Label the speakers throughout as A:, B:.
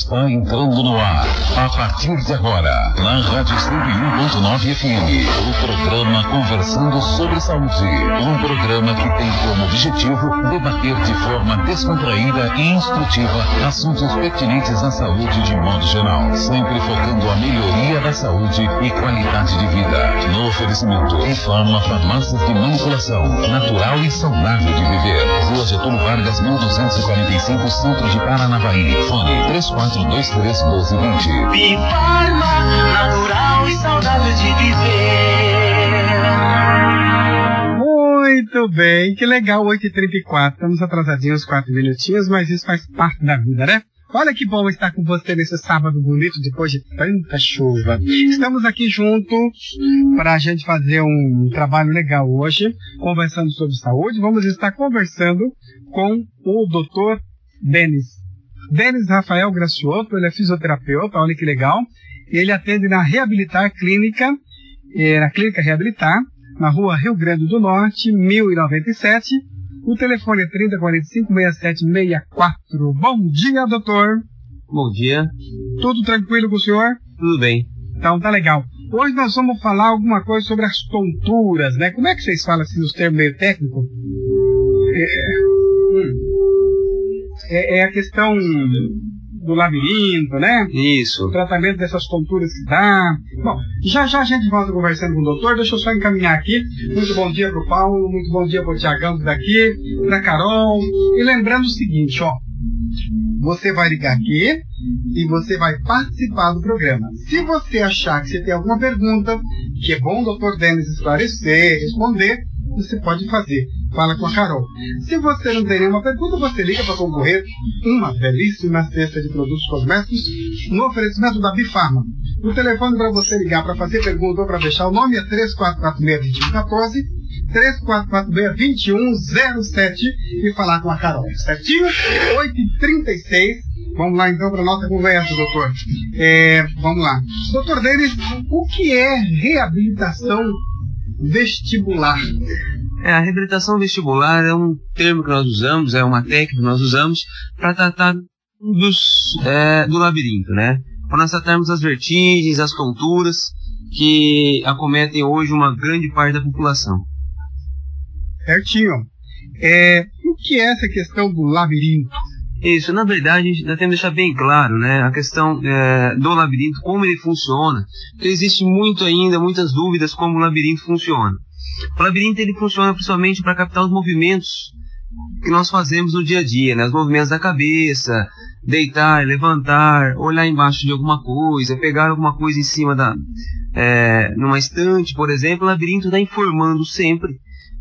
A: está entrando no ar, a partir de agora, na Rádio 101.9 FM, o programa Conversando sobre Saúde. Um programa que tem como objetivo debater de forma descontraída e instrutiva assuntos pertinentes à saúde de modo geral, sempre focando a melhoria da saúde e qualidade de vida. No oferecimento, Informa Farmácias de Manipulação, natural e saudável de viver. Rua Getúlio Vargas, 1245, Centro de Paranavaí. Fone 3423-1220.
B: Bifarma, natural e saudável de viver.
C: Muito bem, que legal, 8h34. Estamos atrasadinhos 4 minutinhos, mas isso faz parte da vida, né? Olha que bom estar com você nesse sábado bonito, depois de tanta chuva. Estamos aqui juntos para a gente fazer um trabalho legal hoje, conversando sobre saúde. Vamos estar conversando com o Dr. Denis Rafael Gracioto. Ele é fisioterapeuta, olha que legal. Ele atende na Reabilitar Clínica, na Clínica Reabilitar, na Rua Rio Grande do Norte, 1097. O telefone é 3045-6764. Bom dia, doutor.
D: Bom dia.
C: Tudo tranquilo com o senhor?
D: Tudo bem.
C: Então tá legal. Hoje nós vamos falar alguma coisa sobre as tonturas, né? Como é que vocês falam assim nos termos meio técnicos? É a questão do labirinto, né?
D: Isso.
C: O tratamento dessas tonturas que dá. Bom, já a gente volta conversando com o doutor. Deixa eu só encaminhar aqui. Muito bom dia pro Paulo, muito bom dia pro Tiagão daqui, pra Carol. E lembrando o seguinte, ó. Você vai ligar aqui e você vai participar do programa. Se você achar que você tem alguma pergunta, que é bom o doutor Denis esclarecer, responder, você pode fazer. Fala com a Carol. Se você não tem nenhuma pergunta, você liga para concorrer uma belíssima cesta de produtos cosméticos no oferecimento da Bifarma. O telefone para você ligar para fazer pergunta ou para deixar o nome é 3446-2114, 3446-2107 e falar com a Carol. Certinho? 8h36. Vamos lá então para a nossa conversa, doutor. Vamos lá. Doutor Denis, o que é reabilitação vestibular?
D: A reabilitação vestibular é um termo que nós usamos, é uma técnica que nós usamos para tratar do labirinto, né? Para nós tratarmos as vertigens, as tonturas que acometem hoje uma grande parte da população.
C: Certinho. O que é essa questão do labirinto?
D: Isso, na verdade, a gente temos que deixar bem claro, né? A questão do labirinto, como ele funciona, porque existe muitas dúvidas como o labirinto funciona. O labirinto ele funciona principalmente para captar os movimentos que nós fazemos no dia a dia, né? Os movimentos da cabeça, deitar, levantar, olhar embaixo de alguma coisa, pegar alguma coisa em cima numa estante, por exemplo. O labirinto está informando sempre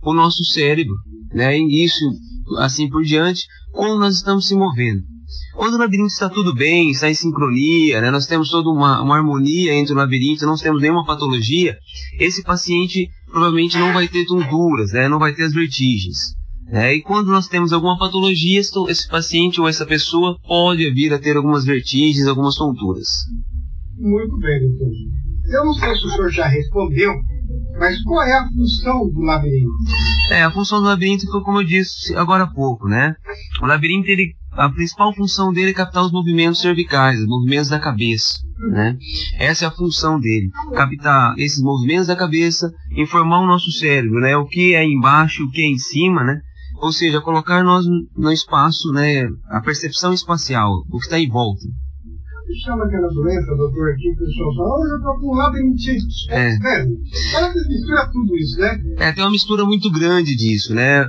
D: o nosso cérebro, né? E isso, assim por diante, como nós estamos se movendo. Quando o labirinto está tudo bem, está em sincronia, né? Nós temos toda uma harmonia entre o labirinto, não temos nenhuma patologia, esse paciente provavelmente não vai ter tonturas, né? Não vai ter as vertigens. E quando nós temos alguma patologia, esse paciente ou essa pessoa pode vir a ter algumas vertigens, algumas tonturas.
C: Muito bem, doutor. Eu não sei se o senhor já respondeu, mas qual é a função do labirinto?
D: A função do labirinto foi como eu disse agora há pouco, né? O labirinto, a principal função dele é captar os movimentos cervicais, os movimentos da cabeça, né? Essa é a função dele, captar esses movimentos da cabeça, informar o nosso cérebro, né? O que é embaixo, o que é em cima, né? Ou seja, colocar nós no espaço, né? A percepção espacial, o que está em volta.
C: Chama aquela doença, doutor, aqui, o pessoal fala, eu tô com labirintite. Ela mistura tudo isso, né?
D: Tem uma mistura muito grande disso, né?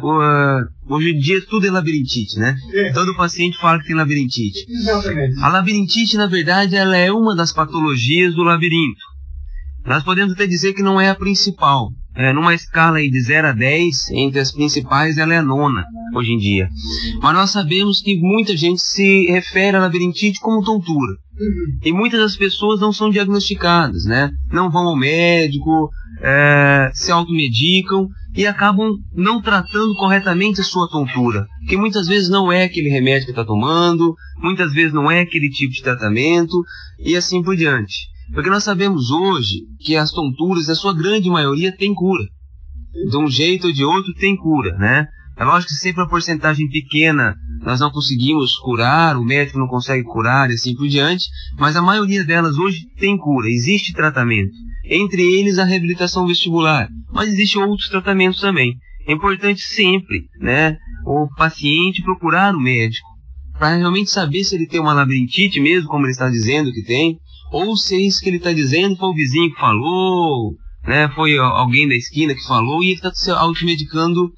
D: Hoje em dia tudo é labirintite, né? Todo paciente fala que tem labirintite.
C: Exatamente.
D: A labirintite, na verdade, ela é uma das patologias do labirinto. Nós podemos até dizer que não é a principal. Numa escala aí de 0 a 10, entre as principais, ela é a 9ª, hoje em dia. Mas nós sabemos que muita gente se refere à labirintite como tontura. E muitas das pessoas não são diagnosticadas, né? Não vão ao médico, se automedicam e acabam não tratando corretamente a sua tontura. Porque muitas vezes não é aquele remédio que está tomando, muitas vezes não é aquele tipo de tratamento e assim por diante. Porque nós sabemos hoje que as tonturas, a sua grande maioria, tem cura. De um jeito ou de outro tem cura, né? É lógico que sempre uma porcentagem pequena nós não conseguimos curar, o médico não consegue curar e assim por diante, mas a maioria delas hoje tem cura, existe tratamento. Entre eles a reabilitação vestibular, mas existem outros tratamentos também. É importante sempre, né, o paciente procurar o médico, para realmente saber se ele tem uma labirintite mesmo, como ele está dizendo que tem, ou se é isso que ele está dizendo foi o vizinho que falou, né, foi alguém da esquina que falou e ele está se automedicando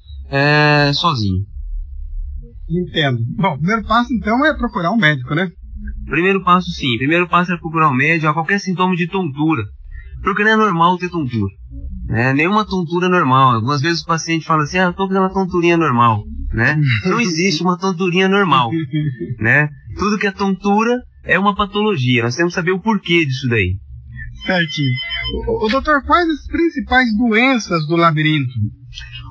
D: sozinho.
C: Entendo. Bom, o primeiro passo então é procurar um médico, né?
D: Primeiro passo sim, primeiro passo é procurar um médico a qualquer sintoma de tontura, porque não é normal ter tontura, né? Nenhuma tontura é normal. Algumas vezes o paciente fala assim, eu estou com uma tonturinha normal, né? Não existe uma tonturinha normal, né? Tudo que é tontura é uma patologia, nós temos que saber o porquê disso daí.
C: Certinho. O doutor, quais as principais doenças do labirinto?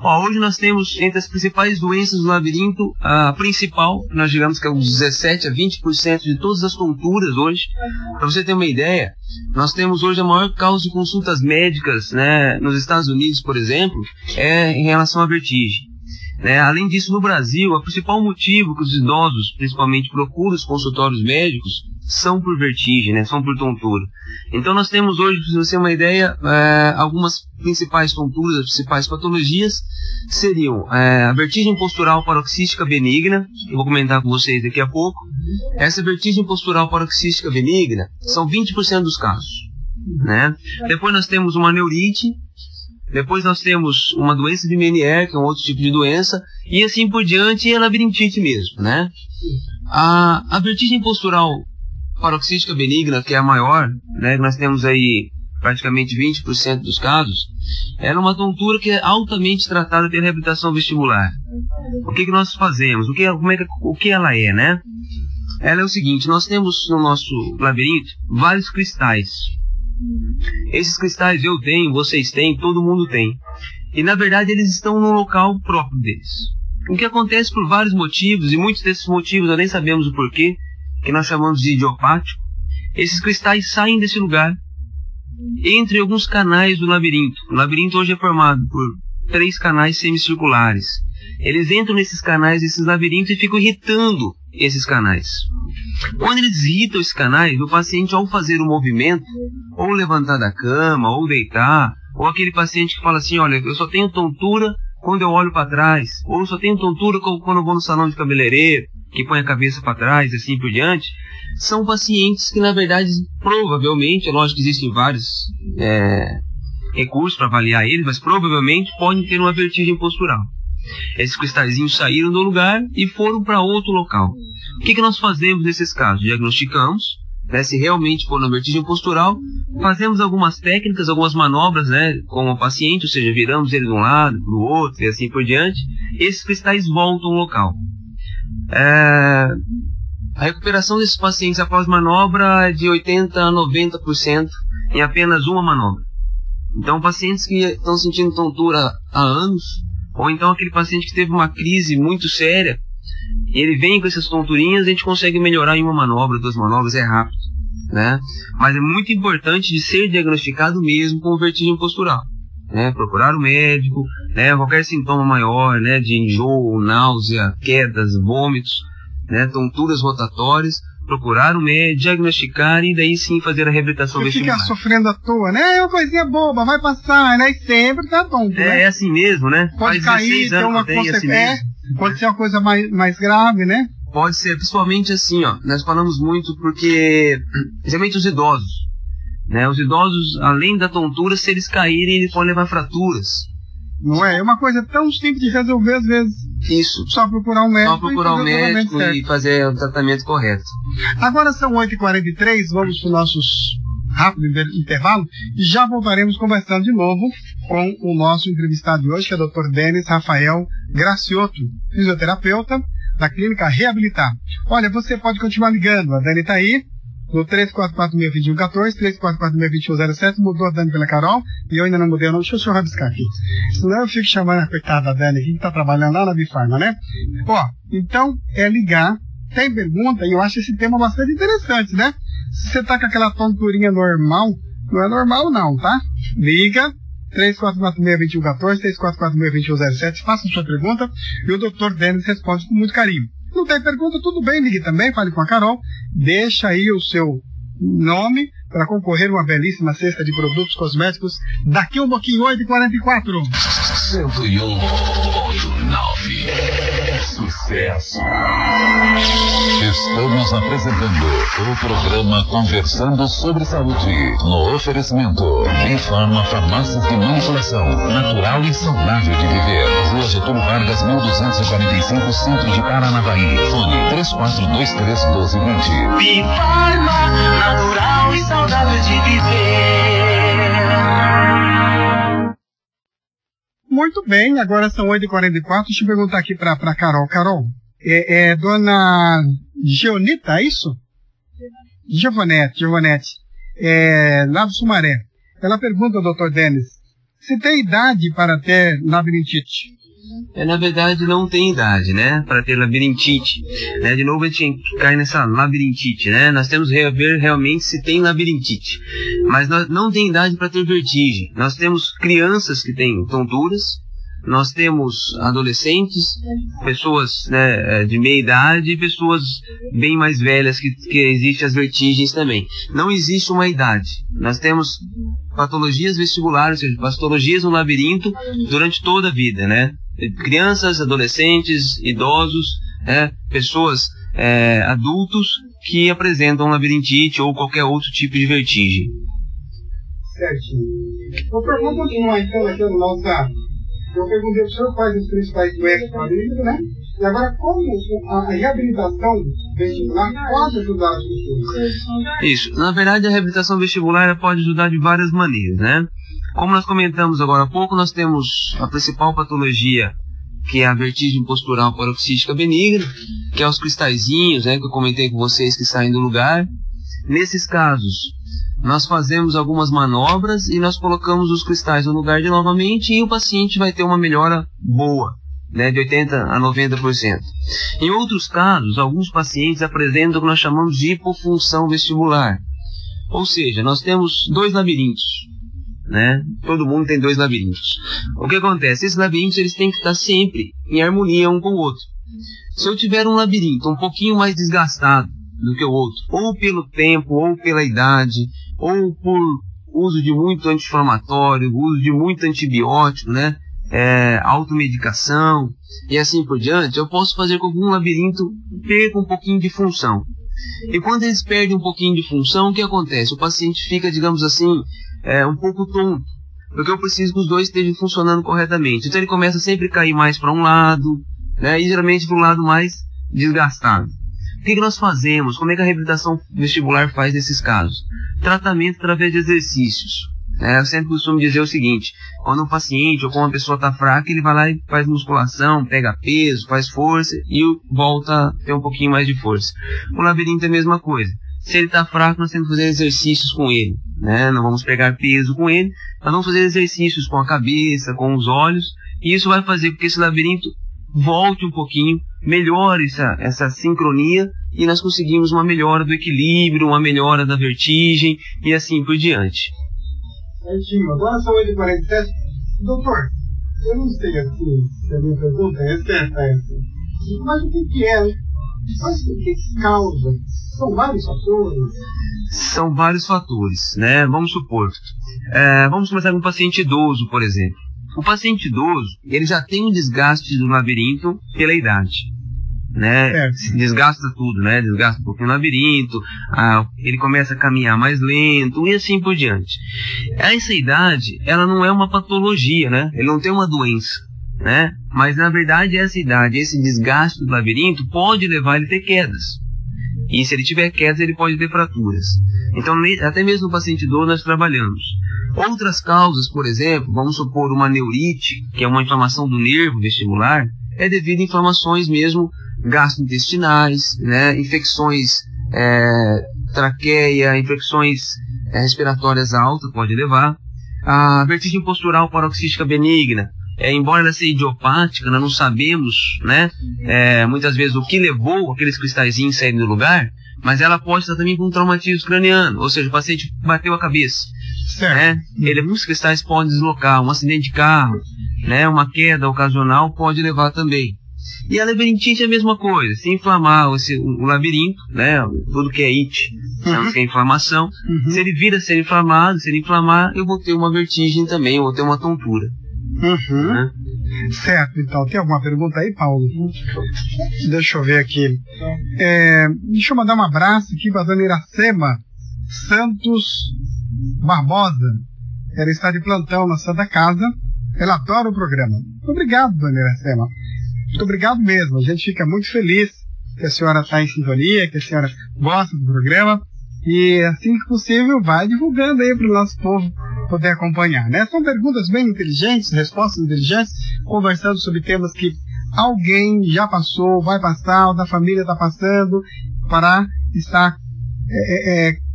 D: Hoje nós temos, entre as principais doenças do labirinto, a principal, nós digamos que é uns 17 a 20% de todas as tonturas hoje. Para você ter uma ideia, nós temos hoje a maior causa de consultas médicas, né, nos Estados Unidos, por exemplo, é em relação à vertigem. Né? Além disso, no Brasil, o principal motivo que os idosos, principalmente, procuram os consultórios médicos são por vertigem, né? São por tontura. Então nós temos hoje, para você ter uma ideia, algumas principais tonturas, as principais patologias seriam a vertigem postural paroxística benigna, que eu vou comentar com vocês daqui a pouco. Essa vertigem postural paroxística benigna são 20% dos casos, né? Depois nós temos uma neurite, depois nós temos uma doença de Meniere, que é um outro tipo de doença, e assim por diante, e a labirintite mesmo, né? A vertigem postural paroxística benigna, que é a maior, né, nós temos aí praticamente 20% dos casos, ela é uma tontura que é altamente tratada pela reabilitação vestibular. O que nós fazemos? O que ela é, né? Ela é o seguinte, nós temos no nosso labirinto vários cristais. Esses cristais eu tenho, vocês têm, todo mundo tem. E na verdade eles estão no local próprio deles. O que acontece por vários motivos, e muitos desses motivos nós nem sabemos o porquê, que nós chamamos de idiopático, esses cristais saem desse lugar, entre alguns canais do labirinto. O labirinto hoje é formado por 3 canais semicirculares. Eles entram nesses canais, nesses labirintos, e ficam irritando esses canais. Quando eles irritam esses canais, o paciente, ao fazer o movimento, ou levantar da cama, ou deitar, ou aquele paciente que fala assim, olha, eu só tenho tontura quando eu olho para trás, ou só tenho tontura quando eu vou no salão de cabeleireiro, que põe a cabeça para trás, assim por diante, são pacientes que, na verdade, provavelmente, é lógico que existem vários recursos para avaliar eles, mas provavelmente podem ter uma vertigem postural. Esses cristalzinhos saíram do lugar e foram para outro local. O que nós fazemos nesses casos? Diagnosticamos, né, se realmente for uma vertigem postural, fazemos algumas técnicas, algumas manobras, né, com o paciente, ou seja, viramos ele de um lado para o outro e assim por diante. Esses cristais voltam ao local. A recuperação desses pacientes após manobra é de 80% a 90% em apenas uma manobra. Então, pacientes que estão sentindo tontura há anos, ou então aquele paciente que teve uma crise muito séria, ele vem com essas tonturinhas, a gente consegue melhorar em uma manobra, 2 manobras, é rápido, né? Mas é muito importante de ser diagnosticado mesmo com vertigem postural, né? Procurar o médico, né? Qualquer sintoma maior, né? De enjoo, náusea, quedas, vômitos, né? Tonturas rotatórias, procurar o médico, diagnosticar e daí sim fazer a reabilitação vestibular.
C: Fica sofrendo à toa, né? É uma coisinha boba, vai passar, né? E sempre tá tonto, né?
D: É assim mesmo, né?
C: Pode cair, ter uma consequência, pode ser uma coisa mais grave, né?
D: Pode ser, principalmente assim, ó, nós falamos muito porque, geralmente os idosos, né? Os idosos, além da tontura, se eles caírem, eles podem levar fraturas.
C: Não é? É uma coisa tão simples de resolver às vezes.
D: Isso.
C: Só procurar um médico.
D: Só procurar um médico e fazer o tratamento correto.
C: Agora são 8h43, vamos para os nossos rápido intervalo e já voltaremos conversando de novo com o nosso entrevistado de hoje, que é o Dr. Denis Rafael Graciotto, fisioterapeuta da Clínica Reabilitar. Olha, você pode continuar ligando, a Dani está aí, no 3446-2114, 3446-2107, mudou a Dani pela Carol, e eu ainda não mudei o nome, deixa eu só rabiscar aqui. Senão eu fico chamando a coitada da Dani aqui, que está trabalhando lá na Bifarma, né? Ó, então é ligar, tem pergunta, e eu acho esse tema bastante interessante, né? Se você tá com aquela tonturinha normal, não é normal não, tá? Liga, 3446-2114, 3446-2107. Faça sua pergunta e o Dr. Denis responde com muito carinho. Não tem pergunta? Tudo bem, ligue também, fale com a Carol. Deixa aí o seu nome para concorrer uma belíssima cesta de produtos cosméticos daqui um pouquinho, 8h44.
A: 101.9 Sucesso. Estamos apresentando o programa Conversando sobre Saúde, no oferecimento Informa Farmácias de Manipulação, natural e saudável de viver. Rua Getúlio Vargas, 1245, Centro de Paranavaí. Fone 3423-1220.
B: Bifarma, natural e saudável de viver.
C: Muito bem, agora são 8h44. Deixa eu perguntar aqui para Carol. Carol, é dona Gionita, é isso? Giovanete, lá do Sumaré. Ela pergunta ao Dr. Denis, se tem idade para ter labirintite?
D: Na verdade, não tem idade, né, para ter labirintite. Né? De novo, a gente cai nessa labirintite, né? Nós temos que ver realmente se tem labirintite. Mas não tem idade para ter vertigem. Nós temos crianças que têm tonturas, nós temos adolescentes, pessoas, né, de meia idade e pessoas bem mais velhas que existem as vertigens também. Não existe uma idade. Nós temos patologias vestibulares, ou seja, patologias no labirinto durante toda a vida, né? Crianças, adolescentes, idosos, pessoas adultos que apresentam labirintite ou qualquer outro tipo de vertigem.
C: Certinho. Vamos continuar então aqui no nosso... Eu perguntei para o senhor quais os principais doenças do labirinto, né? E agora, como a reabilitação vestibular pode ajudar as pessoas?
D: Isso. Na verdade, a reabilitação vestibular pode ajudar de várias maneiras, né? Como nós comentamos agora há pouco, nós temos a principal patologia, que é a vertigem postural paroxística benigna, que é os cristalzinhos, né, que eu comentei com vocês que saem do lugar. Nesses casos, nós fazemos algumas manobras e nós colocamos os cristais no lugar de novamente e o paciente vai ter uma melhora boa, né, de 80% a 90%. Em outros casos, alguns pacientes apresentam o que nós chamamos de hipofunção vestibular. Ou seja, nós temos dois labirintos, né? Todo mundo tem dois labirintos. O que acontece? Esses labirintos eles têm que estar sempre em harmonia um com o outro. Se eu tiver um labirinto um pouquinho mais desgastado do que o outro, ou pelo tempo, ou pela idade, ou por uso de muito anti-inflamatório, uso de muito antibiótico, né? Automedicação e assim por diante, eu posso fazer com que um labirinto perca um pouquinho de função. E quando eles perdem um pouquinho de função, o que acontece? O paciente fica, digamos assim, um pouco tonto, porque eu preciso que os dois estejam funcionando corretamente. Então ele começa sempre a cair mais para um lado, né, e geralmente para o lado mais desgastado. O que nós fazemos? Como é que a reabilitação vestibular faz nesses casos? Tratamento através de exercícios. Eu sempre costumo dizer o seguinte, quando um paciente ou quando uma pessoa está fraca, ele vai lá e faz musculação, pega peso, faz força e volta a ter um pouquinho mais de força. O labirinto é a mesma coisa. Se ele está fraco, nós temos que fazer exercícios com ele, né? Não vamos pegar peso com ele, nós vamos fazer exercícios com a cabeça, com os olhos, e isso vai fazer com que esse labirinto volte um pouquinho, melhore essa sincronia, e nós conseguimos uma melhora do equilíbrio, uma melhora da vertigem, e assim por diante.
C: Certinho, agora são 8h47. Doutor, eu não sei assim, se a minha pergunta é certa essa, mas o que é? Mas o que causa? São vários fatores?
D: São vários fatores, né? Vamos supor. Vamos começar com um paciente idoso, por exemplo. O paciente idoso, ele já tem um desgaste do labirinto pela idade, né? Desgasta tudo, né? Desgasta um pouquinho o labirinto, ele começa a caminhar mais lento e assim por diante. Essa idade, ela não é uma patologia, né? Ele não tem uma doença, né? Mas na verdade essa idade, esse desgaste do labirinto pode levar ele a ter quedas. E se ele tiver quedas, ele pode ter fraturas. Então, até mesmo no paciente idoso nós trabalhamos. Outras causas, por exemplo, vamos supor uma neurite, que é uma inflamação do nervo vestibular, é devido a inflamações mesmo gastrointestinais, né? Infecções traqueia, infecções respiratórias altas pode levar. A vertigem postural paroxística benigna, embora ela seja idiopática, nós não sabemos, né, muitas vezes o que levou aqueles cristalzinhos a saírem do lugar, mas ela pode estar também com um traumatismo craniano, ou seja, o paciente bateu a cabeça.
C: Certo.
D: Ele, muitos cristais podem deslocar, um acidente de carro, né, uma queda ocasional pode levar também. E a labirintite é a mesma coisa, se inflamar o labirinto, né, tudo que é it, que é inflamação, se ele vir a ser inflamado, se ele inflamar, eu vou ter uma vertigem também, eu vou ter uma tontura. Né?
C: Certo, então, tem alguma pergunta aí, Paulo? Deixa eu ver aqui. Deixa eu mandar um abraço aqui para a dona Iracema Santos Barbosa. Ela está de plantão na Santa Casa. Ela adora o programa. Muito obrigado, dona Iracema. Muito obrigado mesmo. A gente fica muito feliz que a senhora está em sintonia, que a senhora gosta do programa. E assim que possível, vai divulgando aí para o nosso povo poder acompanhar, né? São perguntas bem inteligentes, respostas inteligentes, conversando sobre temas que alguém já passou, vai passar, ou da família está passando, para estar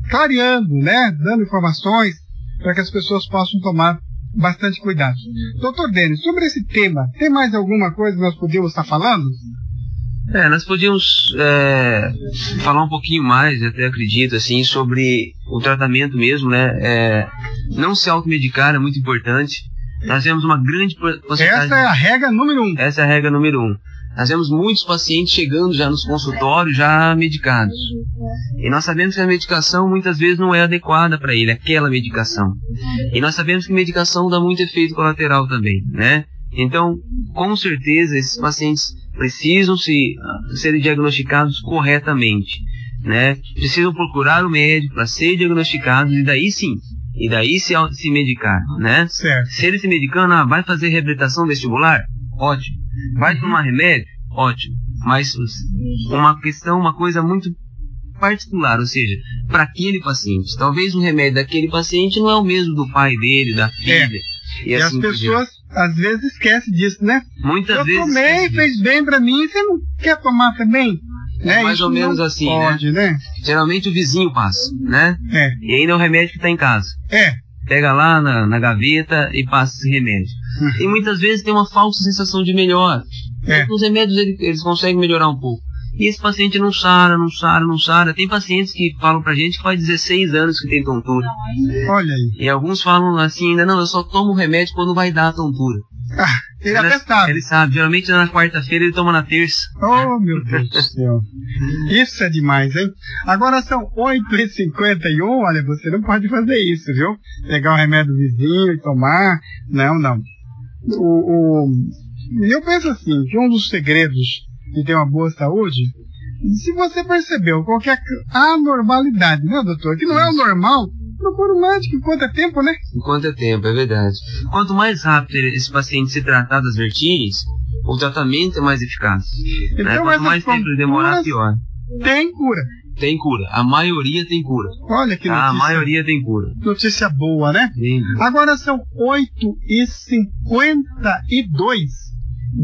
C: clareando, né? Dando informações para que as pessoas possam tomar bastante cuidado. Doutor Denis, sobre esse tema, tem mais alguma coisa que nós podíamos estar falando?
D: Nós podíamos falar um pouquinho mais, até acredito, assim, sobre o tratamento mesmo, né? Não se automedicar é muito importante. Nós temos uma grande porcentagem...
C: Essa é a regra número 1.
D: Essa é a regra número 1. Nós temos muitos pacientes chegando já nos consultórios, já medicados. E nós sabemos que a medicação muitas vezes não é adequada para ele, aquela medicação. E nós sabemos que medicação dá muito efeito colateral também, né? Então, com certeza, esses pacientes precisam serem diagnosticados corretamente, né? Precisam procurar o médico para serem diagnosticados e daí sim, se medicar, né?
C: Certo.
D: Se ele se medicando, vai fazer reabilitação vestibular? Ótimo. Vai tomar remédio? Ótimo. Mas uma coisa muito particular, ou seja, para aquele paciente. Talvez o remédio daquele paciente não é o mesmo do pai dele, da filha.
C: E assim as pessoas às vezes esquecem disso, né?
D: Muitas vezes.
C: Eu tomei, fez bem pra mim, você não quer tomar também?
D: É mais ou menos assim,
C: pode, né?
D: Geralmente o vizinho passa, né?
C: E
D: ainda é o remédio que está em casa. Pega lá na gaveta e passa esse remédio. E muitas vezes tem uma falsa sensação de melhor. Os remédios eles conseguem melhorar um pouco. E esse paciente não sara. Tem pacientes que falam pra gente que faz 16 anos que tem tontura.
C: Olha aí.
D: E alguns falam assim, ainda não, eu só tomo remédio quando vai dar a tontura.
C: Ele até sabe.
D: Ele sabe. Geralmente na quarta-feira ele toma na terça.
C: Oh, meu Deus do céu. Isso é demais, hein? Agora são 8h51. Olha, você não pode fazer isso, viu? Pegar o remédio do vizinho e tomar. Não. Eu penso assim, que um dos segredos de ter uma boa saúde, se você percebeu qualquer anormalidade, né, doutor? Que não é o normal, procura o médico enquanto é tempo, né?
D: Enquanto é tempo, é verdade. Quanto mais rápido esse paciente se tratar das vertigens, o tratamento é mais eficaz.
C: Então,
D: né? Quanto mais tempo ele demorar, pior.
C: Tem cura.
D: Tem cura. A maioria tem cura.
C: Olha que notícia.
D: A maioria tem cura.
C: Notícia boa, né?
D: Sim.
C: Agora são 8h52.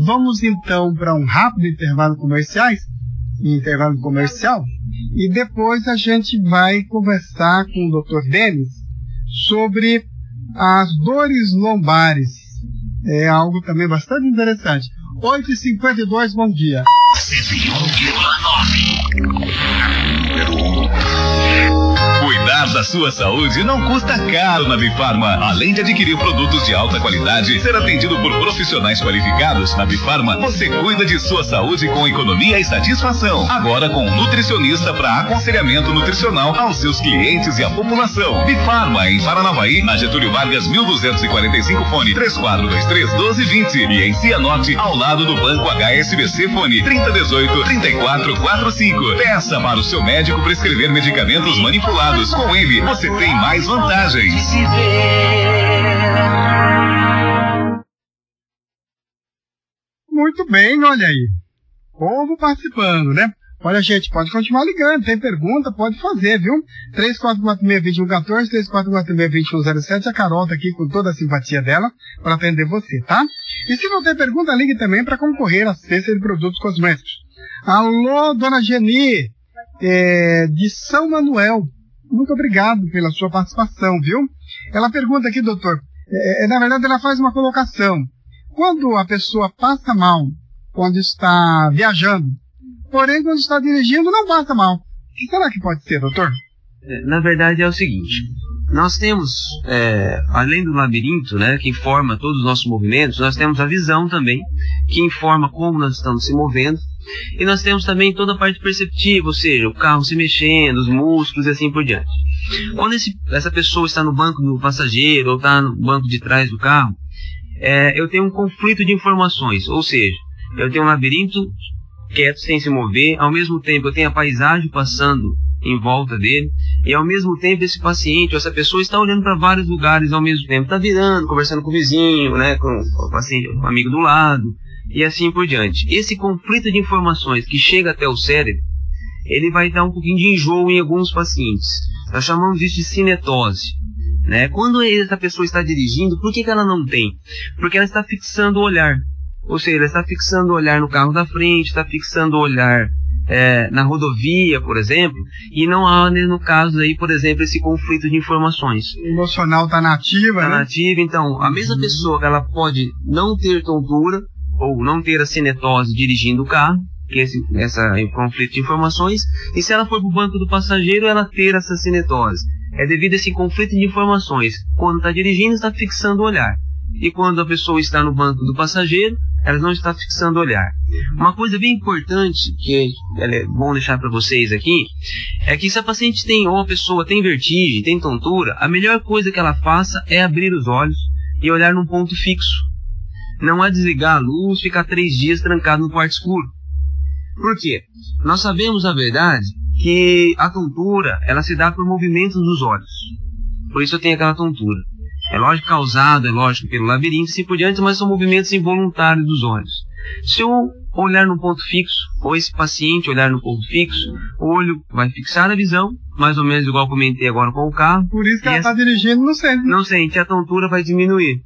C: Vamos então para um rápido intervalo comercial. E depois a gente vai conversar com o Dr. Denis sobre as dores lombares. É algo também bastante interessante. 8h52, bom dia.
A: 101,9. Cuidar da sua saúde não custa caro na Bifarma. Além de adquirir produtos de alta qualidade e ser atendido por profissionais qualificados, na Bifarma você cuida de sua saúde com economia e satisfação. Agora com um nutricionista para aconselhamento nutricional aos seus clientes e à população. Bifarma em Paranavaí, na Getúlio Vargas 1245, fone 3423-1220. E em Cianorte, ao lado do Banco HSBC, fone 3018-3445. Peça para o seu médico prescrever medicamentos manipulados. Com ele, você tem mais vantagens.
C: Muito bem, olha aí. Povo participando, né? Olha, gente, pode continuar ligando. Tem pergunta, pode fazer, viu? 3446-2114, 3446-2107. A Carol tá aqui com toda a simpatia dela para atender você, tá? E se não tem pergunta, ligue também para concorrer à cesta de produtos cosméticos. Alô, dona Geni, de São Manuel. Muito obrigado pela sua participação, viu? Ela pergunta aqui, doutor, na verdade ela faz uma colocação. Quando a pessoa passa mal, quando está viajando, porém quando está dirigindo não passa mal, O que será que pode ser, doutor?
D: Na verdade é o seguinte, nós temos, além do labirinto, né, que informa todos os nossos movimentos, nós temos a visão também, que informa como nós estamos se movendo, e nós temos também toda a parte perceptiva, ou seja, o carro se mexendo, os músculos e assim por diante. Quando essa pessoa está no banco do passageiro ou está no banco de trás do carro, eu tenho um conflito de informações, ou seja, eu tenho um labirinto quieto, sem se mover, ao mesmo tempo eu tenho a paisagem passando em volta dele, e ao mesmo tempo esse paciente, ou essa pessoa está olhando para vários lugares ao mesmo tempo, está virando, conversando com o vizinho, né, com o amigo do lado, e assim por diante. Esse conflito de informações que chega até o cérebro, ele vai dar um pouquinho de enjoo em alguns pacientes. Nós chamamos isso de cinetose. Né? Quando essa pessoa está dirigindo, por que ela não tem? Porque ela está fixando o olhar. Ou seja, ela está fixando o olhar no carro da frente, está fixando o olhar na rodovia, por exemplo, e não há, no caso aí, por exemplo, esse conflito de informações.
C: O emocional está nativa,
D: né?
C: Está
D: nativa, então, a mesma pessoa, ela pode não ter tontura, ou não ter a cinetose dirigindo o carro, que esse conflito de informações, e se ela for para o banco do passageiro, ela ter essa cinetose. É devido a esse conflito de informações. Quando está dirigindo, está fixando o olhar. E quando a pessoa está no banco do passageiro, ela não está fixando o olhar. Uma coisa bem importante, que é bom deixar para vocês aqui, é que se a paciente tem, ou a pessoa tem vertigem, tem tontura, a melhor coisa que ela faça é abrir os olhos e olhar num ponto fixo. Não é desligar a luz, ficar 3 dias trancado no quarto escuro. Por quê? Nós sabemos a verdade que a tontura, ela se dá por movimentos dos olhos. Por isso eu tenho aquela tontura. É lógico causado, é lógico pelo labirinto e assim por diante, mas são movimentos involuntários dos olhos. Se eu olhar num ponto fixo, ou esse paciente olhar no ponto fixo, o olho vai fixar a visão, mais ou menos igual eu comentei agora com o carro.
C: Por isso que ela está dirigindo, não sente.
D: Não sente, a tontura vai diminuir.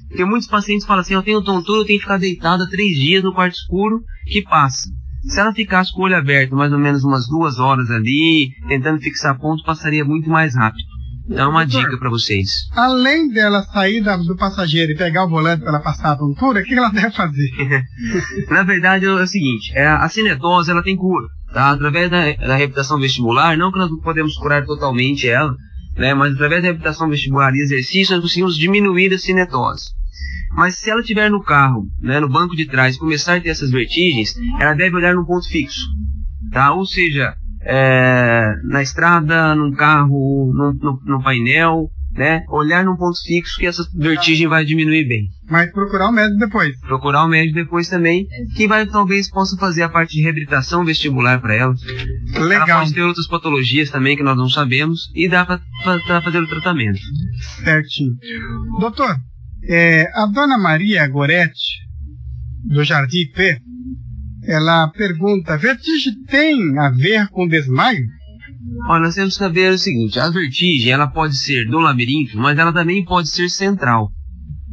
D: Porque muitos pacientes falam assim, eu tenho tontura, eu tenho que ficar deitada 3 dias no quarto escuro, que passa. Se ela ficasse com o olho aberto mais ou menos umas 2 horas ali, tentando fixar ponto, passaria muito mais rápido. Então é uma dica para vocês.
C: Além dela sair do passageiro e pegar o volante para ela passar a tontura, o que ela deve fazer?
D: Na verdade é o seguinte, a cinetose ela tem cura, tá? Através da reabilitação vestibular, não que nós não podemos curar totalmente ela, né? Mas através da reabilitação vestibular e exercício nós conseguimos diminuir a cinetose. Mas se ela estiver no carro, né, no banco de trás, começar a ter essas vertigens, ela deve olhar num ponto fixo, tá? Ou seja, na estrada, num carro, no painel, né? Olhar num ponto fixo que essa vertigem vai diminuir bem.
C: Mas procurar o médico depois.
D: Procurar o médico depois também, que talvez possa fazer a parte de reabilitação vestibular para ela.
C: Legal.
D: Ela pode ter outras patologias também que nós não sabemos e dá para fazer o tratamento.
C: Certinho. Doutor, a dona Maria Goretti, do Jardim P, ela pergunta, vertigem tem a ver com desmaio?
D: Olha, nós temos que saber o seguinte, a vertigem ela pode ser do labirinto, mas ela também pode ser central.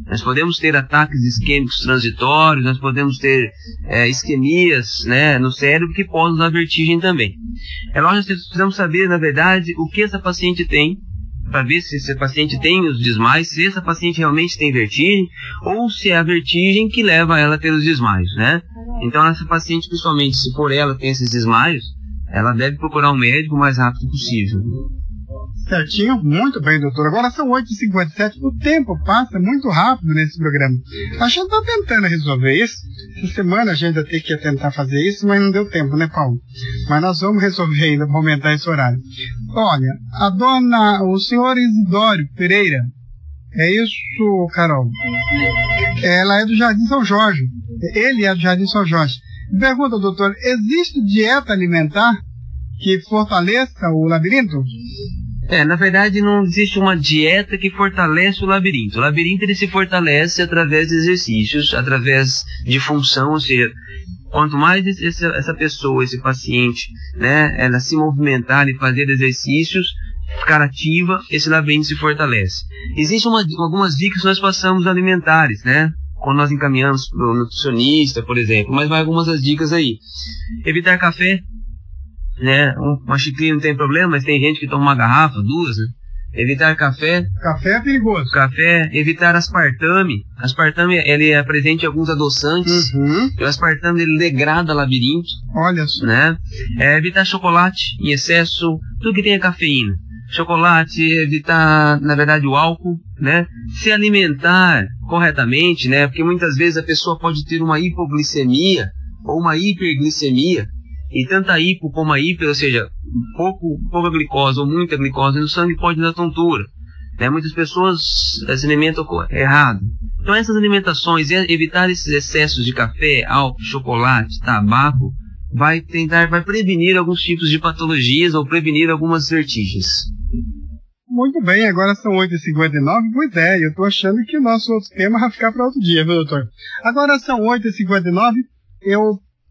D: Nós podemos ter ataques isquêmicos transitórios, nós podemos ter isquemias, né, no cérebro que podem dar vertigem também. É lógico que nós precisamos saber, na verdade, o que essa paciente tem, para ver se essa paciente tem os desmaios, se essa paciente realmente tem vertigem, ou se é a vertigem que leva ela a ter os desmaios, né? Então essa paciente, principalmente se por ela tem esses desmaios, ela deve procurar um médico o mais rápido possível.
C: Certinho, muito bem, doutor. Agora são 8h57, o tempo passa muito rápido nesse programa. A gente está tentando resolver isso. Essa semana a gente vai ter que tentar fazer isso, mas não deu tempo, né, Paulo? Mas nós vamos resolver ainda para aumentar esse horário. Olha, o senhor Isidório Pereira, é isso, Carol? Ela é do Jardim São Jorge. Ele é do Jardim São Jorge. Pergunta, doutor, existe dieta alimentar que fortaleça o labirinto?
D: Na verdade não existe uma dieta que fortalece o labirinto. O labirinto ele se fortalece através de exercícios, através de função, ou seja, quanto mais essa pessoa, esse paciente, né, ela se movimentar e fazer exercícios, ficar ativa, esse labirinto se fortalece. Existem algumas dicas que nós passamos alimentares, né? Quando nós encaminhamos para o nutricionista, por exemplo, mas vai algumas das dicas aí. Evitar café, né? Uma xicrinha não tem problema, mas tem gente que toma uma garrafa, 2, né? Evitar café.
C: Café é perigoso.
D: Café, evitar aspartame. Aspartame, ele é presente em alguns adoçantes. E o aspartame, ele degrada labirinto.
C: Olha só.
D: Né? Evitar chocolate em excesso, tudo que tenha cafeína. Chocolate, evitar, na verdade, o álcool, né? Se alimentar corretamente, né? Porque muitas vezes a pessoa pode ter uma hipoglicemia ou uma hiperglicemia. E tanto a hipo como a hiper, ou seja, pouca glicose ou muita glicose no sangue pode dar tontura. Né? Muitas pessoas se alimentam errado. Então essas alimentações, evitar esses excessos de café, álcool, chocolate, tabaco, vai prevenir alguns tipos de patologias ou prevenir algumas vertigens.
C: Muito bem, agora são 8h59, pois é, eu estou achando que o nosso outro tema vai ficar para outro dia, viu, doutor? Agora são 8h59,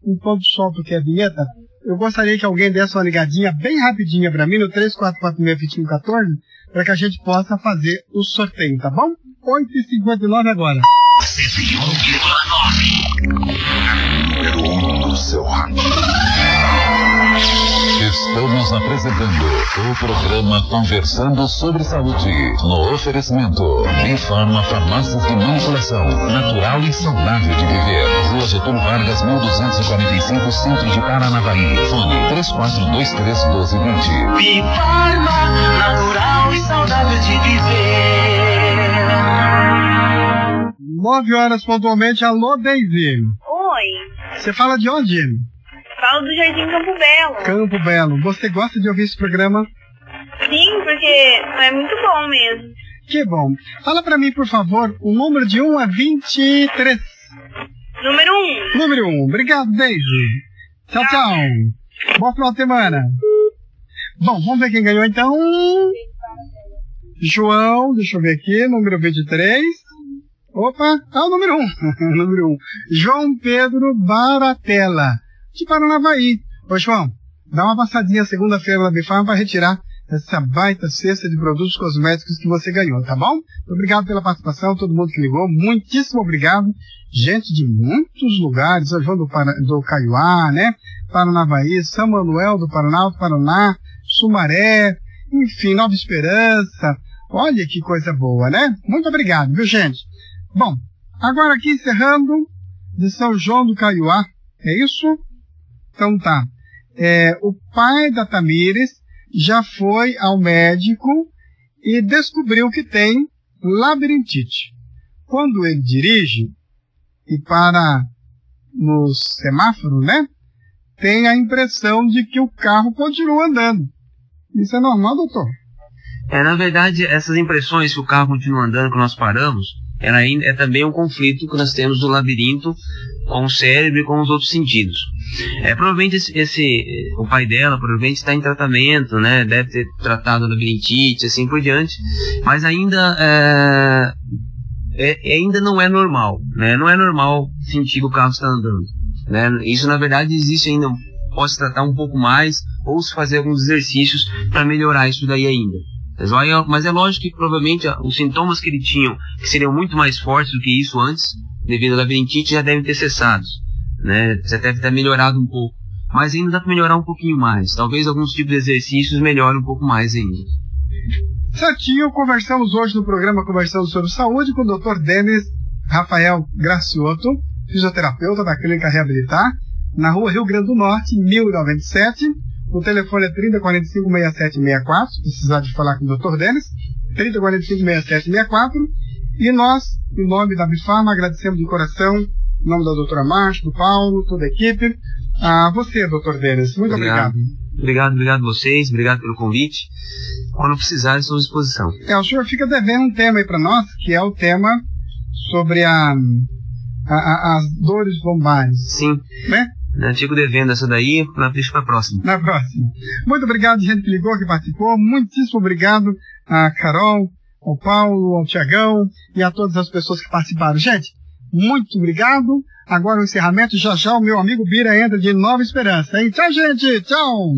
C: enquanto solto aqui a vinheta, eu gostaria que alguém desse uma ligadinha bem rapidinha para mim no 3446-2114, para que a gente possa fazer o sorteio, tá bom? 8h59 agora.
A: 101,9. Número 1 do seu rádio. Estamos apresentando o programa Conversando sobre Saúde, no oferecimento Bifarma Farmácias de Manipulação, natural e saudável de viver. Rua Getúlio Vargas, 1245, Centro de Paranavaí. Fone 3423-1220.
B: Bifarma, natural e saudável de viver.
C: 9 horas pontualmente, alô Daisy.
E: Oi,
C: Você fala de onde?
E: falo do Jardim Campo Belo.
C: Campo Belo. Você gosta de ouvir esse programa?
E: Sim, porque é muito bom mesmo.
C: Que bom. Fala pra mim, por favor, o número de 1 a 23.
E: Número 1.
C: Número 1. Obrigado, Daisy. Tchau, tchau. Bom final de semana. Bom, vamos ver quem ganhou então. João, deixa eu ver aqui, número 23. Opa, o número 1. Número 1. João Pedro Baratella, de Paranavaí. Ô, João, dá uma passadinha segunda-feira na Bifarma para retirar essa baita cesta de produtos cosméticos que você ganhou, tá bom? Obrigado pela participação, todo mundo que ligou, muitíssimo obrigado. Gente de muitos lugares, São João do Caiuá, né? Paranavaí, São Manuel do Paraná, Sumaré, enfim, Nova Esperança. Olha que coisa boa, né? Muito obrigado, viu, gente? Bom, agora aqui encerrando de São João do Caiuá, é isso? Então tá. O pai da Tamires já foi ao médico e descobriu que tem labirintite. Quando ele dirige e para no semáforo, né? Tem a impressão de que o carro continua andando. Isso é normal, doutor?
D: Na verdade, essas impressões que o carro continua andando, que nós paramos, ela é também um conflito que nós temos do labirinto com o cérebro e com os outros sentidos. Provavelmente o pai dela provavelmente está em tratamento, né? Deve ter tratado a labirintite, assim por diante, mas ainda não é normal, né? Não é normal sentir que o carro está andando, né? Isso na verdade existe ainda, pode se tratar um pouco mais ou se fazer alguns exercícios para melhorar isso daí ainda. Mas é lógico que provavelmente os sintomas que ele tinha, que seriam muito mais fortes do que isso antes, devido à labirintite, já devem ter cessado, né? Já deve ter melhorado um pouco. Mas ainda dá para melhorar um pouquinho mais. Talvez alguns tipos de exercícios melhorem um pouco mais ainda.
C: Certinho, conversamos hoje no programa Conversando sobre Saúde com o Dr. Denis Rafael Graciotto, fisioterapeuta da Clínica Reabilitar, na Rua Rio Grande do Norte, 1097. O telefone é 3045-6764, se precisar de falar com o Dr. Denis, 3045-6764. E nós, em nome da Bifarma, agradecemos de coração, em nome da doutora Márcia, do Paulo, toda a equipe, a você, Dr. Denis. Muito obrigado.
D: Obrigado a vocês, obrigado pelo convite. Quando precisar, estou à disposição.
C: O senhor fica devendo um tema aí para nós, que é o tema sobre as dores lombares.
D: Sim.
C: Né?
D: Fico devendo essa daí, deixa para a próxima.
C: Na próxima. Muito obrigado, gente que ligou, que participou. Muitíssimo obrigado a Carol, ao Paulo, ao Tiagão e a todas as pessoas que participaram. Gente, muito obrigado. Agora o encerramento, já o meu amigo Bira entra de Nova Esperança, hein? Tchau, gente! Tchau!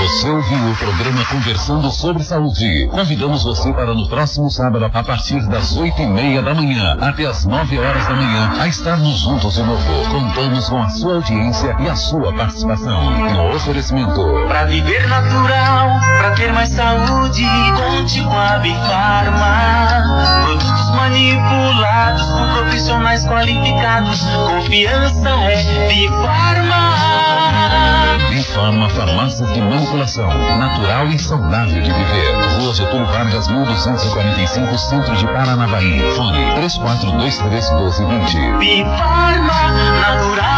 A: Você ouviu o programa Conversando sobre Saúde. Convidamos você para no próximo sábado, a partir das 8h30 da manhã até as 9 horas da manhã, a estarmos juntos de novo. Contamos com a sua audiência e a sua participação. No oferecimento.
B: Pra viver natural, pra ter mais saúde, conte com a Bifarma. Produtos manipulados por profissionais qualificados. Confiança é Bifarma.
A: Bifarma Farmácias de Manipulação. Natural e saudável de viver. Rua Getúlio Vargas, 1245, Centro de Paranavaí. Fone 3423-1220.
B: Bifarma, natural